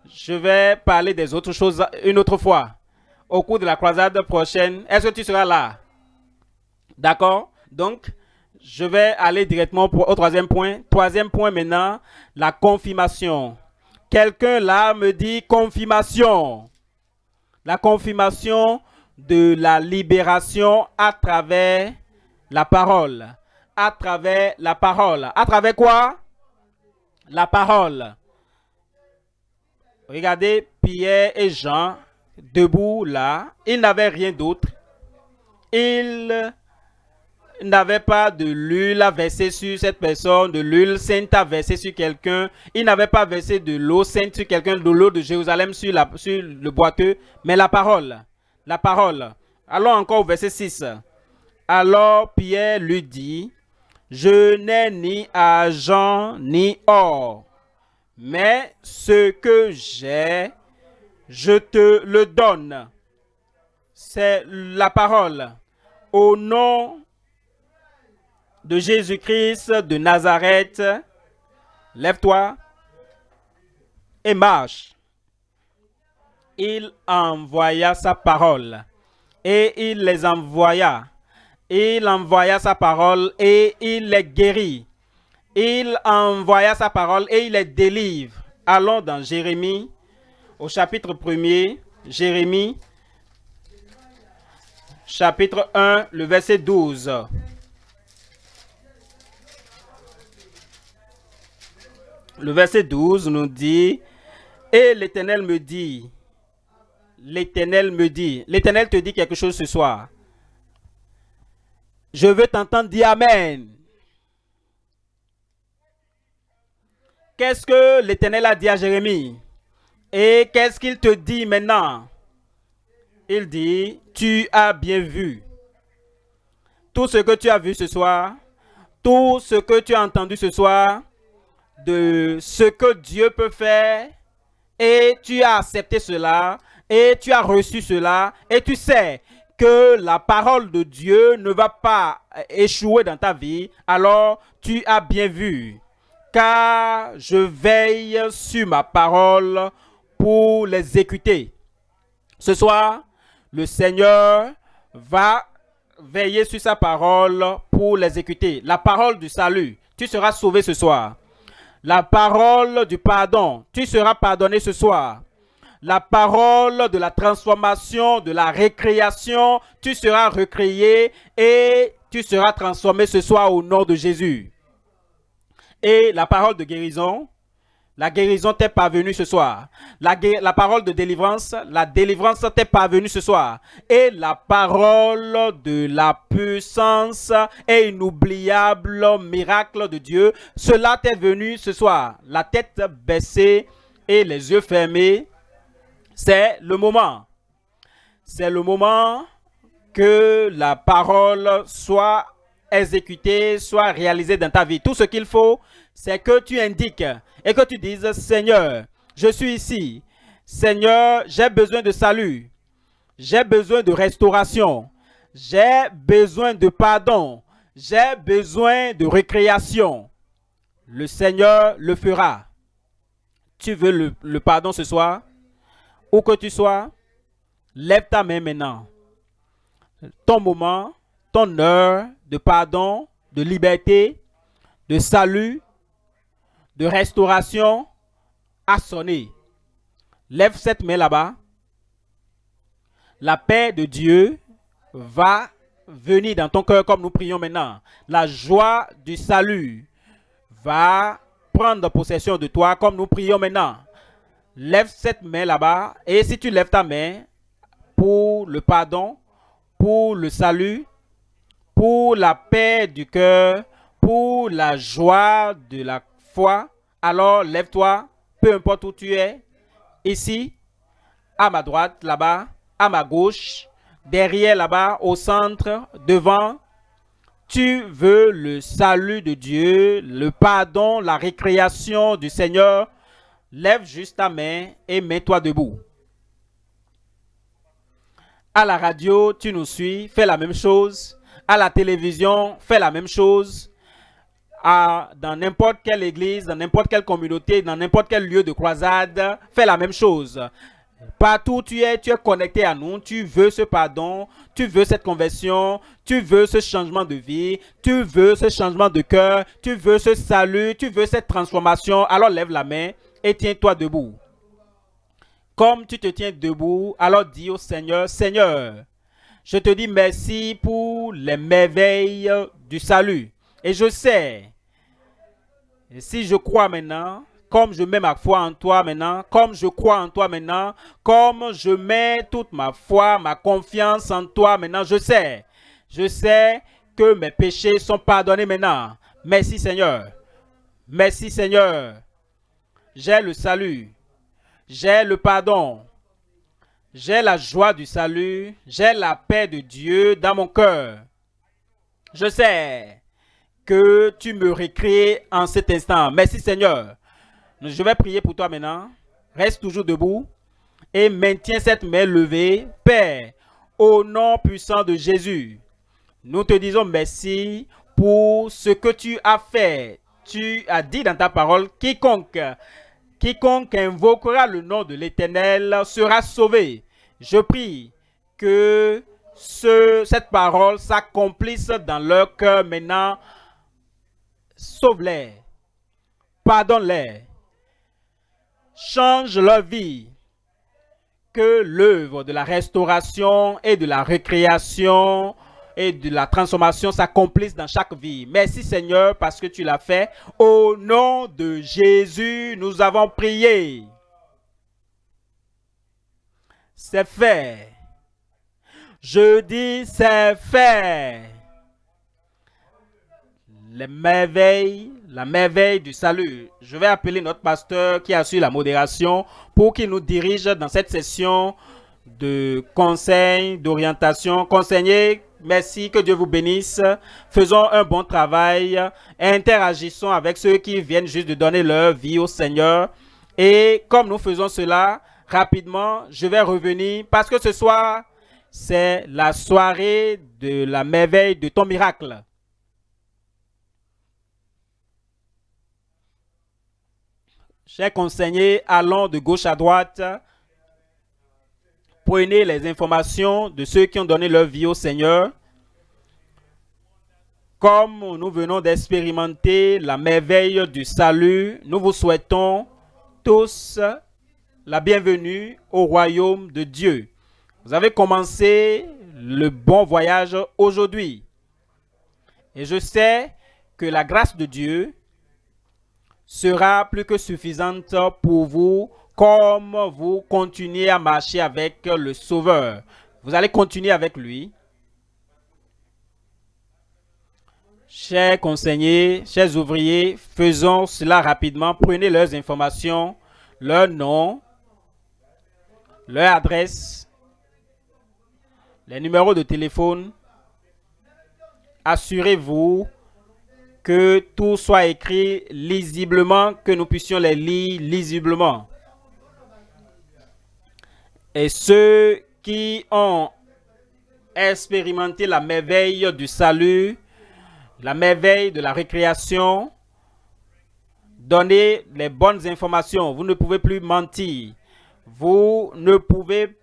je vais parler des autres choses une autre fois. Au cours de la croisade prochaine, est-ce que tu seras là? D'accord? Donc, je vais aller directement au troisième point. Troisième point maintenant, la confirmation. Quelqu'un là me dit confirmation. La confirmation de la libération à travers la parole. À travers la parole. À travers quoi? La parole. Regardez Pierre et Jean debout là. Ils n'avaient rien d'autre. Ils n'avaient pas de l'huile à verser sur cette personne, de l'huile sainte à verser sur quelqu'un. Ils n'avaient pas versé de l'eau sainte sur quelqu'un, de l'eau de Jérusalem sur le boiteux. Mais la parole. La parole. Allons encore au verset 6. Alors Pierre lui dit, je n'ai ni argent ni or, mais ce que j'ai, je te le donne. C'est la parole. Au nom de Jésus-Christ de Nazareth, lève-toi et marche. Il envoya sa parole et il les envoya. Il envoya sa parole et il les guérit. Il envoya sa parole et il les délivre. Allons dans Jérémie, au chapitre 1er, Jérémie, chapitre 1, le verset 12. Le verset 12 nous dit, et l'Éternel me dit, l'Éternel te dit quelque chose ce soir. Je veux t'entendre dire Amen. Qu'est-ce que l'Éternel a dit à Jérémie? Et qu'est-ce qu'il te dit maintenant? Il dit, tu as bien vu. Tout ce que tu as vu ce soir, tout ce que tu as entendu ce soir, de ce que Dieu peut faire, et tu as accepté cela, et tu as reçu cela, et tu sais que la parole de Dieu ne va pas échouer dans ta vie, alors tu as bien vu. Car je veille sur ma parole pour l'exécuter. Ce soir, le Seigneur va veiller sur sa parole pour l'exécuter. La parole du salut, tu seras sauvé ce soir. La parole du pardon, tu seras pardonné ce soir. La parole de la transformation, de la récréation, tu seras recréé et tu seras transformé ce soir au nom de Jésus. Et la parole de guérison, la guérison t'est parvenue ce soir. La parole de délivrance, la délivrance t'est parvenue ce soir. Et la parole de la puissance et inoubliable miracle de Dieu, cela t'est venu ce soir. La tête baissée et les yeux fermés. C'est le moment. C'est le moment que la parole soit exécutée, soit réalisée dans ta vie. Tout ce qu'il faut, c'est que tu indiques et que tu dises, Seigneur, je suis ici. Seigneur, j'ai besoin de salut. J'ai besoin de restauration. J'ai besoin de pardon. J'ai besoin de récréation. Le Seigneur le fera. Tu veux le pardon ce soir? Où que tu sois, lève ta main maintenant. Ton moment, ton heure de pardon, de liberté, de salut, de restauration a sonné. Lève cette main là-bas. La paix de Dieu va venir dans ton cœur comme nous prions maintenant. La joie du salut va prendre possession de toi comme nous prions maintenant. Lève cette main là-bas et si tu lèves ta main pour le pardon, pour le salut, pour la paix du cœur, pour la joie de la foi, alors lève-toi, peu importe où tu es, ici, à ma droite, là-bas, à ma gauche, derrière là-bas, au centre, devant. Tu veux le salut de Dieu, le pardon, la récréation du Seigneur. Lève juste ta main et mets-toi debout. À la radio, tu nous suis, fais la même chose. À la télévision, fais la même chose. Dans n'importe quelle église, dans n'importe quelle communauté, dans n'importe quel lieu de croisade, fais la même chose. Partout où tu es connecté à nous, tu veux ce pardon, tu veux cette conversion, tu veux ce changement de vie, tu veux ce changement de cœur, tu veux ce salut, tu veux cette transformation, alors lève la main et tiens-toi debout. Comme tu te tiens debout, alors dis au Seigneur, Seigneur, je te dis merci pour les merveilles du salut. Et je sais, si je crois maintenant comme je mets ma foi en toi maintenant, comme je crois en toi maintenant, comme je mets toute ma foi, ma confiance en toi maintenant, je sais que mes péchés sont pardonnés maintenant. Merci Seigneur. Merci Seigneur. J'ai le salut. J'ai le pardon. J'ai la joie du salut. J'ai la paix de Dieu dans mon cœur. Je sais que tu me récrées en cet instant. Merci Seigneur. Je vais prier pour toi maintenant. Reste toujours debout et maintiens cette main levée. Père, au nom puissant de Jésus, nous te disons merci pour ce que tu as fait. Tu as dit dans ta parole, quiconque invoquera le nom de l'Éternel sera sauvé. Je prie que cette parole s'accomplisse dans leur cœur maintenant. Sauve-les, pardonne-les, change leur vie. Que l'œuvre de la restauration et de la récréation et de la transformation s'accomplisse dans chaque vie. Merci Seigneur parce que tu l'as fait. Au nom de Jésus, nous avons prié. C'est fait. Je dis c'est fait. La merveille du salut. Je vais appeler notre pasteur qui assure la modération pour qu'il nous dirige dans cette session de conseil, d'orientation. Conseiller, merci, que Dieu vous bénisse. Faisons un bon travail. Interagissons avec ceux qui viennent juste de donner leur vie au Seigneur. Et comme nous faisons cela, rapidement, je vais revenir parce que ce soir, c'est la soirée de la merveille de ton miracle. Chers conseillers, allons de gauche à droite. Prenez les informations de ceux qui ont donné leur vie au Seigneur. Comme nous venons d'expérimenter la merveille du salut, nous vous souhaitons tous la bienvenue au royaume de Dieu. Vous avez commencé le bon voyage aujourd'hui. Et je sais que la grâce de Dieu sera plus que suffisante pour vous comme vous continuez à marcher avec le Sauveur. Vous allez continuer avec lui. Chers conseillers, chers ouvriers, faisons cela rapidement. Prenez leurs informations, leur nom, leur adresse, les numéros de téléphone. Assurez-vous que tout soit écrit lisiblement, que nous puissions les lire lisiblement. Et ceux qui ont expérimenté la merveille du salut, la merveille de la récréation, donnez les bonnes informations. Vous ne pouvez plus mentir. Vous ne pouvez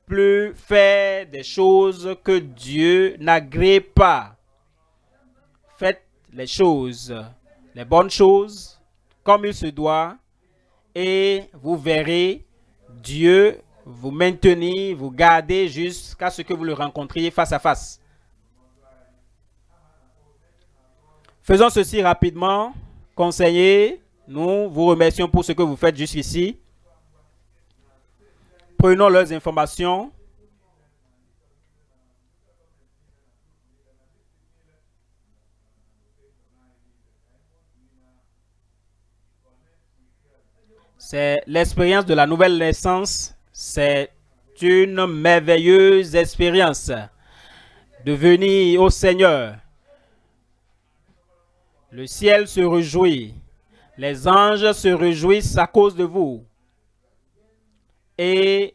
plus faire des choses que Dieu n'agrée pas. Faites les choses, les bonnes choses, comme il se doit, et vous verrez Dieu vous maintenir, vous garder jusqu'à ce que vous le rencontriez face à face. Faisons ceci rapidement. Conseillers, nous vous remercions pour ce que vous faites jusqu'ici. Prenons leurs informations. C'est l'expérience de la nouvelle naissance. C'est une merveilleuse expérience de venir au Seigneur. Le ciel se réjouit. Les anges se réjouissent à cause de vous. Et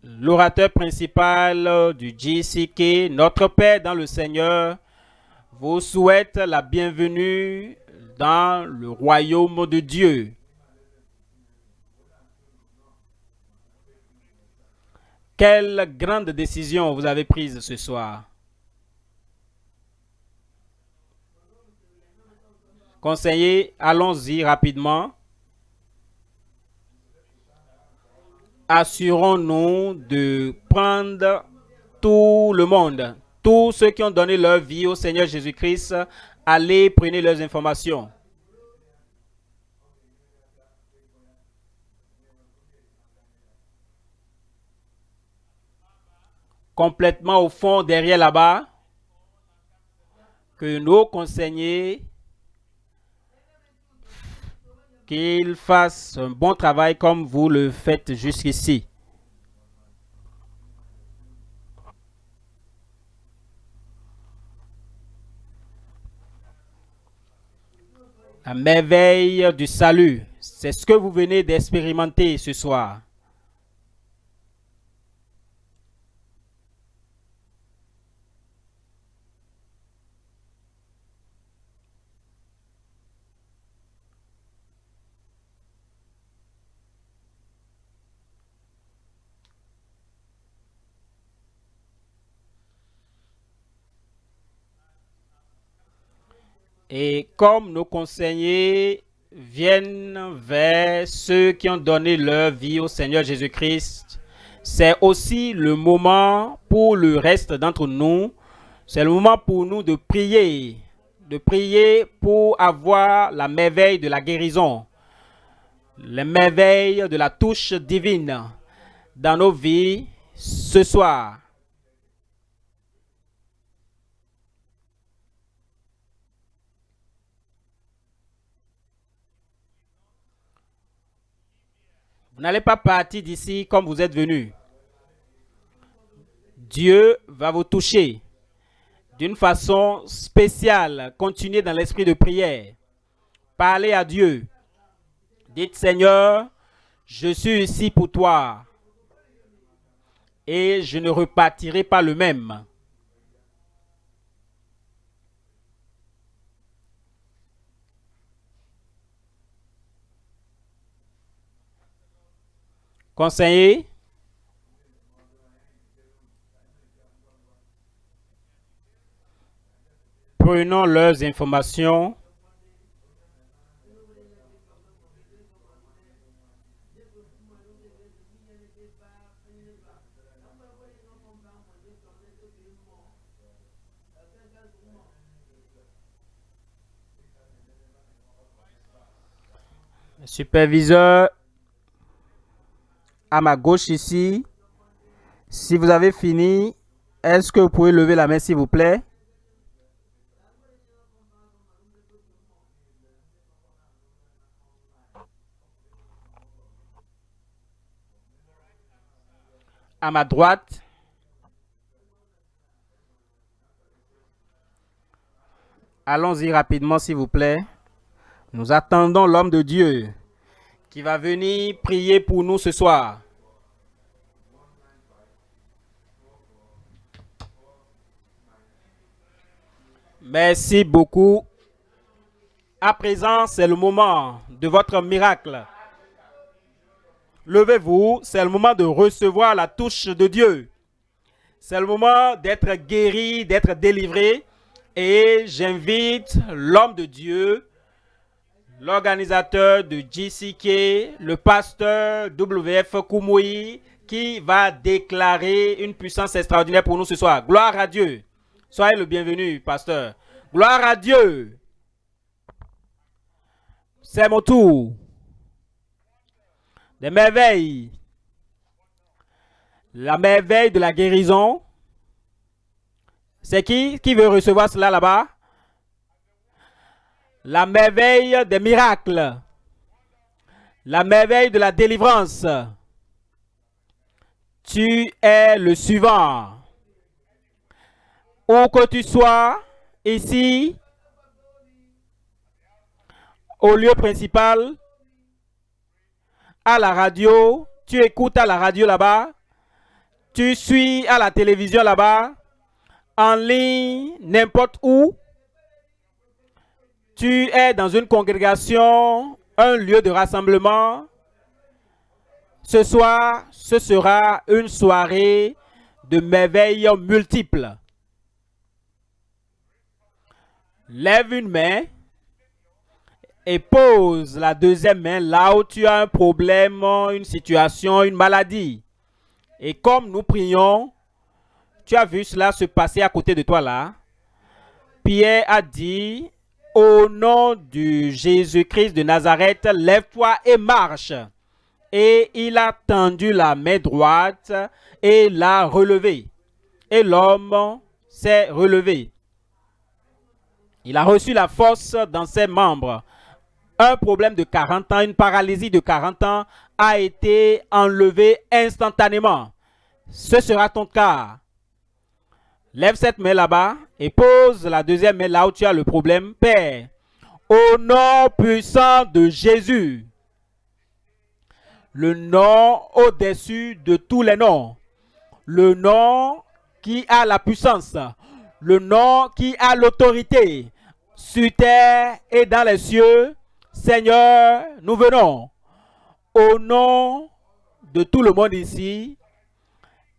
l'orateur principal du GCK, notre Père dans le Seigneur, vous souhaite la bienvenue dans le royaume de Dieu. Quelle grande décision vous avez prise ce soir. Conseillers, allons-y rapidement. Assurons-nous de prendre tout le monde, tous ceux qui ont donné leur vie au Seigneur Jésus-Christ. Allez, prenez leurs informations. complètement au fond, derrière là-bas, que nos conseillers, qu'ils fassent un bon travail comme vous le faites jusqu'ici. La merveille du salut, c'est ce que vous venez d'expérimenter ce soir. Et comme nos conseillers viennent vers ceux qui ont donné leur vie au Seigneur Jésus-Christ, c'est aussi le moment pour le reste d'entre nous, c'est le moment pour nous de prier pour avoir la merveille de la guérison, la merveille de la touche divine dans nos vies ce soir. Vous n'allez pas partir d'ici comme vous êtes venu. Dieu va vous toucher d'une façon spéciale. Continuez dans l'esprit de prière. Parlez à Dieu. Dites, Seigneur, je suis ici pour toi et je ne repartirai pas le même. Conseiller, prenons leurs informations. Superviseur à ma gauche ici. Si vous avez fini, est-ce que vous pouvez lever la main s'il vous plaît? À ma droite. Allons-y rapidement s'il vous plaît. Nous attendons l'homme de Dieu qui va venir prier pour nous ce soir. Merci beaucoup. À présent, c'est le moment de votre miracle. Levez-vous, c'est le moment de recevoir la touche de Dieu. C'est le moment d'être guéri, d'être délivré. Et j'invite l'homme de Dieu, l'organisateur de GCK, le pasteur WF Koumoui, qui va déclarer une puissance extraordinaire pour nous ce soir. Gloire à Dieu. Soyez le bienvenu, pasteur. Gloire à Dieu. C'est mon tour. Des merveilles. La merveille de la guérison. C'est qui veut recevoir cela là-bas? La merveille des miracles. La merveille de la délivrance. Tu es le suivant. Où que tu sois, ici, au lieu principal, à la radio, tu écoutes à la radio là-bas, tu suis à la télévision là-bas, en ligne, n'importe où, tu es dans une congrégation, un lieu de rassemblement. Ce soir, ce sera une soirée de merveilles multiples. Lève une main et pose la deuxième main là où tu as un problème, une situation, une maladie. Et comme nous prions, tu as vu cela se passer à côté de toi là. Pierre a dit, au nom de Jésus-Christ de Nazareth, lève-toi et marche. Et il a tendu la main droite et l'a relevée. et l'homme s'est relevé. Il a reçu la force dans ses membres. Un problème de 40 ans, une paralysie de 40 ans a été enlevé instantanément. Ce sera ton cas. Lève cette main là-bas et pose la deuxième main là où tu as le problème. Père, au nom puissant de Jésus, le nom au-dessus de tous les noms, le nom qui a la puissance, le nom qui a l'autorité sur terre et dans les cieux, Seigneur, nous venons au nom de tout le monde ici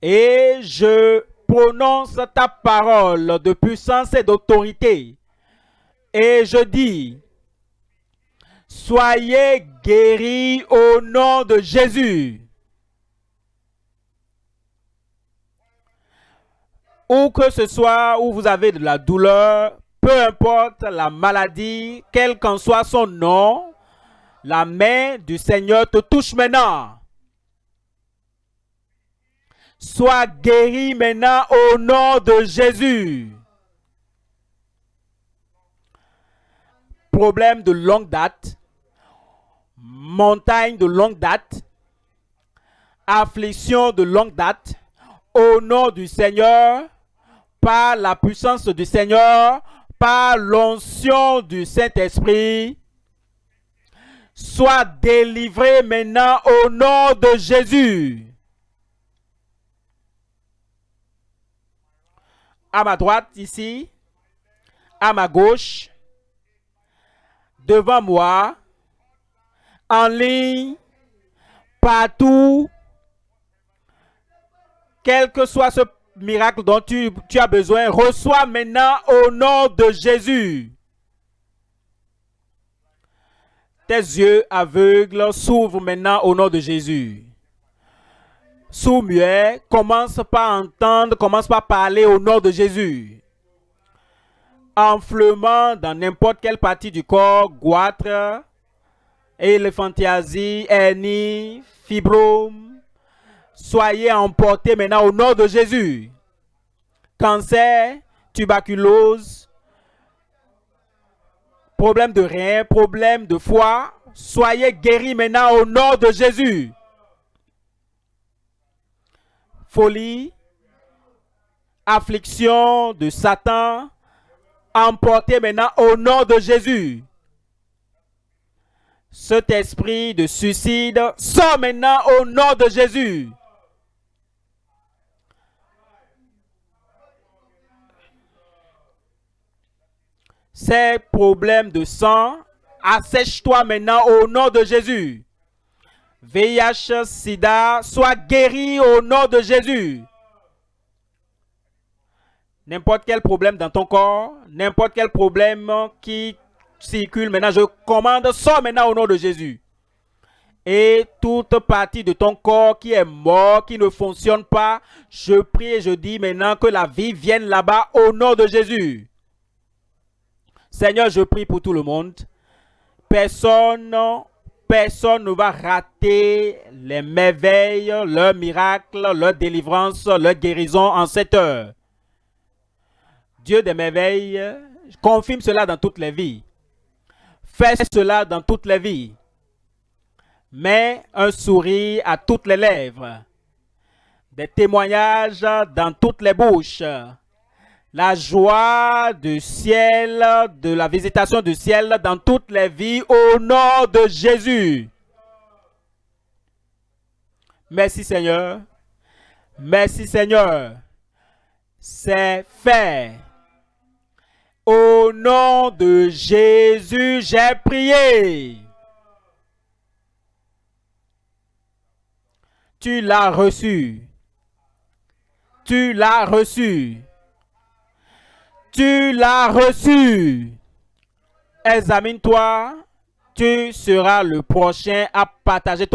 et je prononce ta parole de puissance et d'autorité et je dis, soyez guéris au nom de Jésus. Où que ce soit où vous avez de la douleur, peu importe la maladie, quel qu'en soit son nom, la main du Seigneur te touche maintenant. Sois guéri maintenant au nom de Jésus. Problème de longue date, montagne de longue date, affliction de longue date, au nom du Seigneur, par la puissance du Seigneur, par l'onction du Saint-Esprit, sois délivré maintenant au nom de Jésus. À ma droite ici, à ma gauche, devant moi, en ligne, partout, quel que soit ce miracle dont tu as besoin, reçois maintenant au nom de Jésus. Tes yeux aveugles s'ouvrent maintenant au nom de Jésus. Sourd-muet, commence par entendre, commence par parler au nom de Jésus. Enflement dans n'importe quelle partie du corps, goitre, éléphantiasie, hernie, fibrome, soyez emportés maintenant au nom de Jésus. Cancer, tuberculose, problème de rein, problème de foie, soyez guéris maintenant au nom de Jésus. Folie, affliction de Satan, emportez maintenant au nom de Jésus. Cet esprit de suicide sort maintenant au nom de Jésus. Ces problèmes de sang, assèche-toi maintenant au nom de Jésus. VIH, sida, sois guéri au nom de Jésus. N'importe quel problème dans ton corps, n'importe quel problème qui circule maintenant, je commande, sors maintenant au nom de Jésus. Et toute partie de ton corps qui est mort, qui ne fonctionne pas, je prie et je dis maintenant que la vie vienne là-bas au nom de Jésus. Seigneur, je prie pour tout le monde. Personne ne va rater les merveilles, leurs miracles, leur délivrance, leur guérison en cette heure. Dieu des merveilles, confirme cela dans toutes les vies. Fais cela dans toutes les vies. Mets un sourire à toutes les lèvres. Des témoignages dans toutes les bouches. La joie du ciel, de la visitation du ciel dans toutes les vies au nom de Jésus. Merci Seigneur. Merci Seigneur. C'est fait. Au nom de Jésus, j'ai prié. Tu l'as reçu. Tu l'as reçu. Tu l'as reçu. Examine-toi. Tu seras le prochain à partager ton